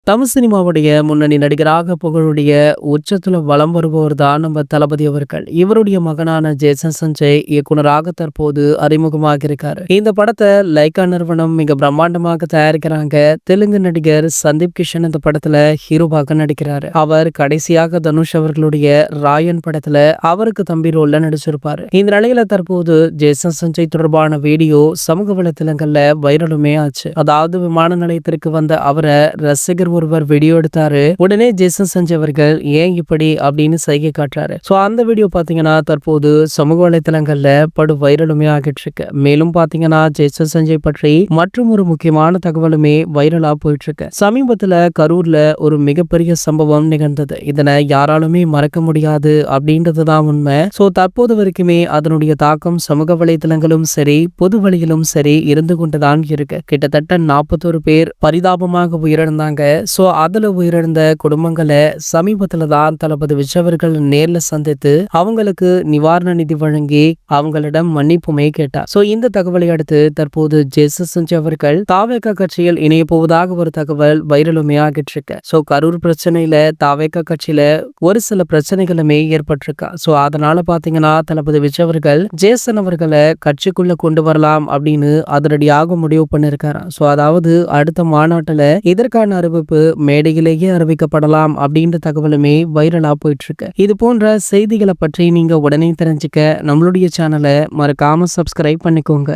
தமிழ் சினிமாவுடைய முன்னணி நடிகராக புகழுடைய உச்சத்துல வலம் வருபவர் தான் நம்ம தளபதி அவர்கள். இவருடைய மகனான ஜேசன் சஞ்சய் இயக்குனராக தற்போது அறிமுகமாக இருக்காரு. இந்த படத்தை லைகா நிறுவனம் மிக பிரம்மாண்டமாக தயாரிக்கிறாங்க. தெலுங்கு நடிகர் சந்தீப் கிஷன் இந்த படத்துல ஹீரோவாக நடிக்கிறாரு. அவர் கடைசியாக தனுஷ் அவர்களுடைய ராயன் படத்துல அவருக்கு தம்பி ரோல்ல நடிச்சிருப்பாரு. இந்த நிலையில தற்போது ஜேசன் சஞ்சய் தொடர்பான வீடியோ சமூக வலைத்தளங்கள்ல வைரலுமே ஆச்சு. அதாவது விமான நிலையத்திற்கு வந்த அவரை ரசிகர் ஒருவர் வீடியோ எடுத்தாரு. உடனே ஜேசன் சஞ்சய் அவர்கள் ஏன் இப்படி அப்படின்னு சைகை காட்டுறாரு. சோ அந்த வீடியோ பாத்தீங்கன்னா தற்போது சமூக வலைதளங்கள்ல படு வைரலுமே ஆகிட்டு இருக்கு. மேலும் பாத்தீங்கன்னா ஜேசன் சஞ்சய் பற்றி மற்றும் ஒரு முக்கியமான தகவலுமே வைரலா போயிட்டு இருக்கு. சமீபத்துல கரூர்ல ஒரு மிகப்பெரிய சம்பவம் நிகழ்ந்தது. இதனை யாராலுமே மறக்க முடியாது அப்படின்றதுதான் உண்மை. சோ தற்போது வரைக்குமே அதனுடைய தாக்கம் சமூக வலைதளங்களும் சரி பொது வழியிலும் சரி இருந்து கொண்டுதான் இருக்கு. கிட்டத்தட்ட 41 பேர் பரிதாபமாக உயிரிழந்தாங்க. சோ அதுல உயிரிழந்த குடும்பங்களை சமீபத்துல தான் தளபதி விஜய் அவர்கள் நேர்ல சந்தித்து அவங்களுக்கு நிவாரண நிதி வழங்கி அவங்களிடம் மன்னிப்புமே கேட்டார். சோ இந்த தகவலை அடுத்து தற்போது ஜேசன் சஞ்சய் அவர்கள் தாவேகா கட்சியில் இணைய போவதாக ஒரு தகவல் வைரலுமே ஆகிட்டு இருக்கு. சோ கரூர் பிரச்சனையில தாவேகா கட்சியில ஒரு சில பிரச்சனைகளுமே ஏற்பட்டிருக்கா. சோ அதனால பாத்தீங்கன்னா தளபதி விஜய் அவர்கள் ஜேசன் அவர்களை கட்சிக்குள்ள கொண்டு வரலாம் அப்படின்னு அதிரடியாக முடிவு பண்ணிருக்காரு. சோ அதாவது அடுத்த மாநாட்டுல இதற்கான அறிவிப்பு மேடையிலேயே அறிவிக்கப்படலாம் அப்படின்ற தகவலுமே வைரலா போயிட்டு இருக்கு. இது போன்ற செய்திகளை பற்றி நீங்க உடனே தெரிஞ்சுக்க நம்மளுடைய சேனலை மறக்காம சப்ஸ்கிரைப் பண்ணிக்கோங்க.